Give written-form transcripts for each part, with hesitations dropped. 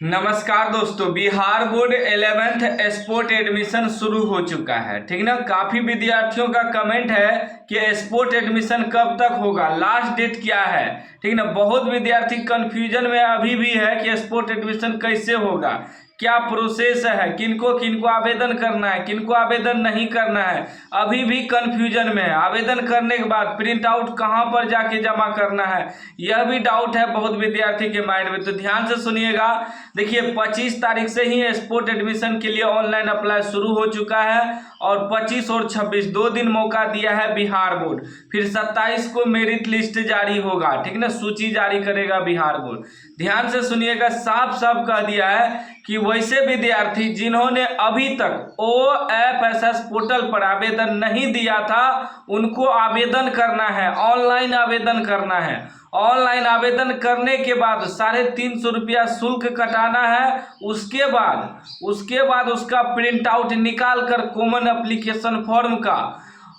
नमस्कार दोस्तों, Bihar board 11th sport admission शुरू हो चुका है। ठीक ना। काफी विद्यार्थियों का कमेंट है कि स्पोर्ट एडमिशन कब तक होगा, लास्ट डेट क्या है। ठीक ना। बहुत विद्यार्थी कंफ्यूजन में अभी भी है कि स्पोर्ट एडमिशन कैसे होगा, क्या प्रोसेस है, किनको किनको आवेदन करना है, किनको आवेदन नहीं करना है, अभी भी कंफ्यूजन में है। आवेदन करने के बाद प्रिंट आउट कहाँ पर जाके जमा करना है, यह भी डाउट है बहुत विद्यार्थी के माइंड में। तो ध्यान से सुनिएगा। देखिए 25 तारीख से ही स्पोर्ट एडमिशन के लिए ऑनलाइन अप्लाई शुरू हो चुका है और 25 और 26 2 दिन मौका दिया है बिहार बोर्ड। फिर 27 को मेरिट लिस्ट जारी होगा। ठीक ना, सूची जारी करेगा बिहार बोर्ड। ध्यान से सुनिएगा, साफ साफ कह दिया है कि वैसे विद्यार्थी जिन्होंने अभी तक OFSS पोर्टल पर आवेदन नहीं दिया था उनको आवेदन करना है, ऑनलाइन आवेदन करना है। ऑनलाइन आवेदन करने के बाद 350 रुपया शुल्क कटाना है। उसके बाद उसका प्रिंट आउट निकाल कर कॉमन एप्लीकेशन फॉर्म का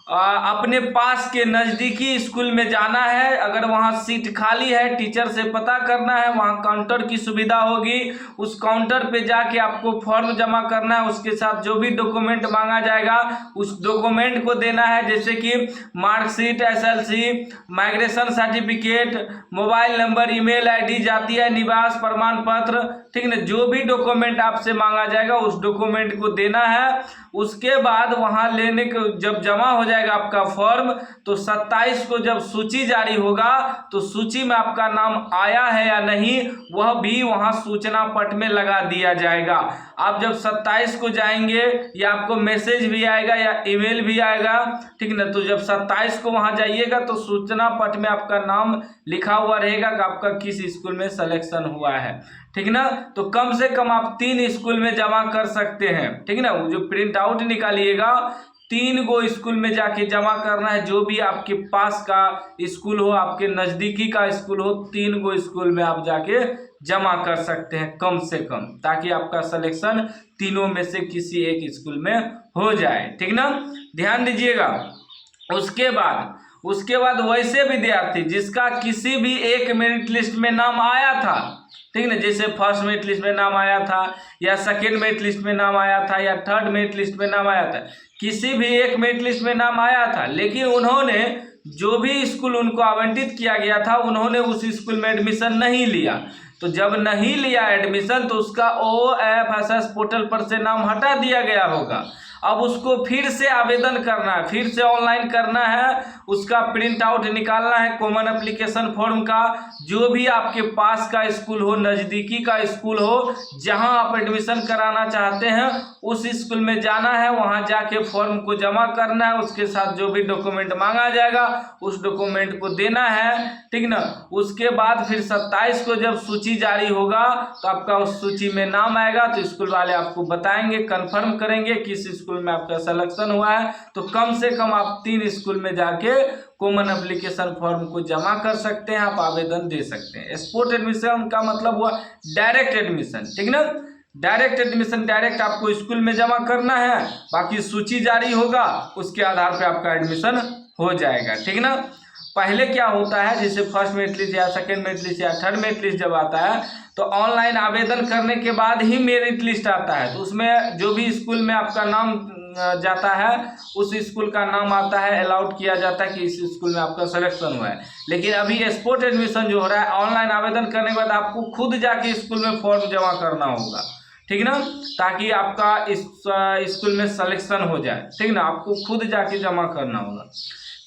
अपने पास के नज़दीकी स्कूल में जाना है। अगर वहाँ सीट खाली है, टीचर से पता करना है, वहाँ काउंटर की सुविधा होगी, उस काउंटर पे जाके आपको फॉर्म जमा करना है। उसके साथ जो भी डॉक्यूमेंट मांगा जाएगा उस डॉक्यूमेंट को देना है, जैसे कि marksheet, SLC, migration certificate, mobile number, email ID, जातीय निवास प्रमाण पत्र। ठीक ना, जो भी डॉक्यूमेंट आपसे मांगा जाएगा उस डॉक्यूमेंट को देना है। उसके बाद वहाँ लेने के जब जमा हो जाएगा आपका फॉर्म, तो 27 को जब सूची जारी होगा तो सूची में आपका नाम आया है या नहीं वह भी वहाँ सूचना पट में लगा दिया जाएगा। आप जब 27 को जाएंगे या आपको मैसेज भी आएगा या ईमेल भी आएगा। ठीक ना, तो जब 27 को वहाँ जाइएगा तो सूचना पट में आपका नाम लिखा हुआ रहेगा कि आपका किस स्कूल में सिलेक्शन हुआ है। ठीक ना, तो कम से कम आप 3 स्कूल में जमा कर सकते हैं। ठीक ना, जो प्रिंट आउट निकालिएगा 3 गो स्कूल में जाके जमा करना है। जो भी आपके पास का स्कूल हो, आपके नज़दीकी का स्कूल हो, 3 गो स्कूल में आप जाके जमा कर सकते हैं कम से कम, ताकि आपका सिलेक्शन तीनों में से किसी एक स्कूल में हो जाए। ठीक ना, ध्यान दीजिएगा। उसके बाद वैसे विद्यार्थी जिसका किसी भी एक मेरिट लिस्ट में नाम आया था, ठीक ना, जैसे फर्स्ट मेरिट लिस्ट में नाम आया था या सेकेंड मेरिट लिस्ट में नाम आया था या थर्ड मेरिट लिस्ट में नाम आया था, किसी भी एक मेरिट लिस्ट में नाम आया था, लेकिन उन्होंने जो भी स्कूल उनको आवंटित किया गया था उन्होंने उस स्कूल में एडमिशन नहीं लिया। तो जब नहीं लिया एडमिशन तो उसका OFSS पोर्टल पर से नाम हटा दिया गया होगा। अब उसको फिर से आवेदन करना है, फिर से ऑनलाइन करना है, उसका प्रिंट आउट निकालना है कॉमन एप्लीकेशन फॉर्म का। जो भी आपके पास का स्कूल हो, नज़दीकी का स्कूल हो, जहां आप एडमिशन कराना चाहते हैं उस स्कूल में जाना है, वहां जाके फॉर्म को जमा करना है। उसके साथ जो भी डॉक्यूमेंट मांगा जाएगा उस डॉक्यूमेंट को देना है। ठीक ना, उसके बाद फिर 27 को जब सूची जारी होगा तो आपका उस सूची में नाम आएगा तो स्कूल वाले आपको बताएंगे, कंफर्म करेंगे किस स्कूल में आपका सिलेक्शन हुआ है। तो कम से कम आप 3 स्कूल में जाके कॉमन एप्लीकेशन फॉर्म को जमा कर सकते हैं, आप आवेदन दे सकते हैं। स्पोर्ट एडमिशन का मतलब हुआ डायरेक्ट एडमिशन। ठीक ना, डायरेक्ट एडमिशन, डायरेक्ट आपको स्कूल में जमा करना है, बाकी सूची जारी होगा उसके आधार पे आपका एडमिशन हो जाएगा। ठीक ना, पहले क्या होता है, जैसे फर्स्ट मेरिट लिस्ट या सेकेंड मेरिट लिस्ट या थर्ड मेरिट लिस्ट जब आता है तो ऑनलाइन आवेदन करने के बाद ही मेरिट लिस्ट आता है। तो उसमें जो भी स्कूल में आपका नाम जाता है उस स्कूल का नाम आता है, अलाउड किया जाता है कि इस स्कूल में आपका सिलेक्शन हुआ है। लेकिन अभी स्पोर्ट एडमिशन जो हो रहा है, ऑनलाइन आवेदन करने के बाद आपको खुद जाके स्कूल में फॉर्म जमा करना होगा। ठीक ना, ताकि आपका इस स्कूल में सिलेक्शन हो जाए। ठीक ना, आपको खुद जाके जमा करना होगा।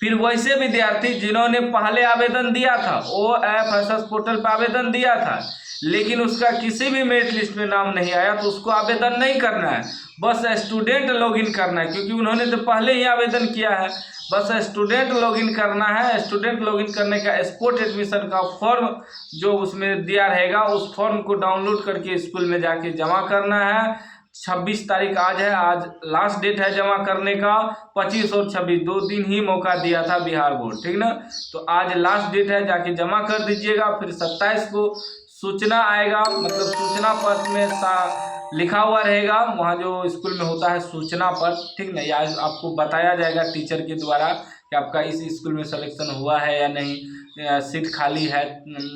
फिर वैसे विद्यार्थी जिन्होंने पहले आवेदन दिया था, OFSS पोर्टल पर आवेदन दिया था, लेकिन उसका किसी भी मेरिट लिस्ट में नाम नहीं आया, तो उसको आवेदन नहीं करना है, बस स्टूडेंट लॉगिन करना है, क्योंकि उन्होंने तो पहले ही आवेदन किया है। बस स्टूडेंट लॉगिन करना है। स्टूडेंट लॉगिन करने का स्पोर्ट एडमिशन का फॉर्म जो उसमें दिया रहेगा उस फॉर्म को डाउनलोड करके स्कूल में जाके जमा करना है। 26 तारीख आज है, आज लास्ट डेट है जमा करने का। 25 और 26 2 दिन ही मौका दिया था बिहार बोर्ड। ठीक ना, तो आज लास्ट डेट है, जाके जमा कर दीजिएगा। फिर 27 को सूचना आएगा, मतलब सूचना पत्र में लिखा हुआ रहेगा, वहाँ जो स्कूल में होता है सूचना पत्र। ठीक ना, या आपको बताया जाएगा टीचर के द्वारा कि आपका इस स्कूल में सिलेक्शन हुआ है या नहीं, सीट खाली है।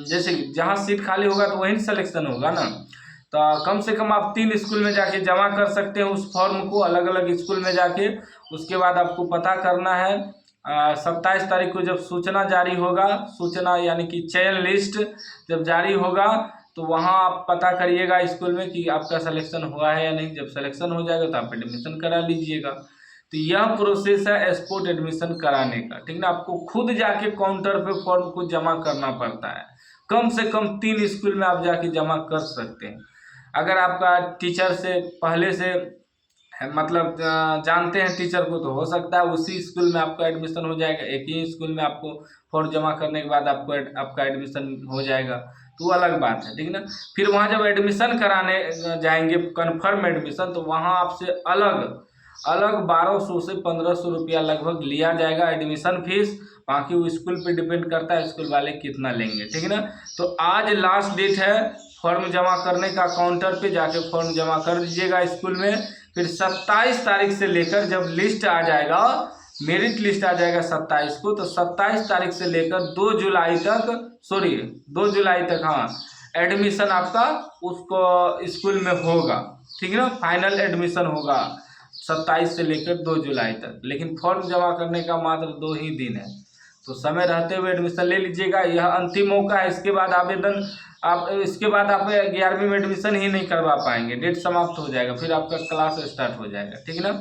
जैसे जहाँ सीट खाली होगा तो वहीं सिलेक्शन होगा ना। तो कम से कम आप 3 स्कूल में जाके जमा कर सकते हैं उस फॉर्म को, अलग अलग स्कूल में जाके। उसके बाद आपको पता करना है 27 तारीख को जब सूचना जारी होगा, सूचना यानी कि चयन लिस्ट जब जारी होगा तो वहाँ आप पता करिएगा स्कूल में कि आपका सिलेक्शन हुआ है या नहीं। जब सिलेक्शन हो जाएगा तो आप एडमिशन करा लीजिएगा। तो यह प्रोसेस है स्पोर्ट एडमिशन कराने का, ठीक ना। आपको खुद जाके काउंटर पे फॉर्म को जमा करना पड़ता है। कम से कम 3 स्कूल में आप जाके जमा कर सकते हैं। अगर आपका टीचर से पहले से मतलब जानते हैं टीचर को, तो हो सकता है उसी स्कूल में आपका एडमिशन हो जाएगा। एक ही स्कूल में आपको फॉर्म जमा करने के बाद आपका एडमिशन हो जाएगा, तो वो अलग बात है, ठीक ना। फिर वहाँ जब एडमिशन कराने जाएंगे कन्फर्म एडमिशन, तो वहाँ आपसे अलग 1200 से 1500 रुपया लगभग लिया जाएगा एडमिशन फीस। बाकी वो स्कूल पे डिपेंड करता है स्कूल वाले कितना लेंगे, ठीक है ना। तो आज लास्ट डेट है फॉर्म जमा करने का। काउंटर पे जाके फॉर्म जमा कर दीजिएगा स्कूल में। फिर 27 तारीख से लेकर जब लिस्ट आ जाएगा, मेरिट लिस्ट आ जाएगा 27 को, तो 27 तारीख से लेकर 2 जुलाई तक हाँ एडमिशन आपका उसको स्कूल में होगा, ठीक है ना। फाइनल एडमिशन होगा 27 से लेकर 2 जुलाई तक। लेकिन फॉर्म जमा करने का मात्र 2 ही दिन है, तो समय रहते हुए एडमिशन ले लीजिएगा। यह अंतिम मौका है। इसके बाद आप 11वीं में एडमिशन ही नहीं करवा पाएंगे, डेट समाप्त हो जाएगा, फिर आपका क्लास स्टार्ट हो जाएगा, ठीक है ना।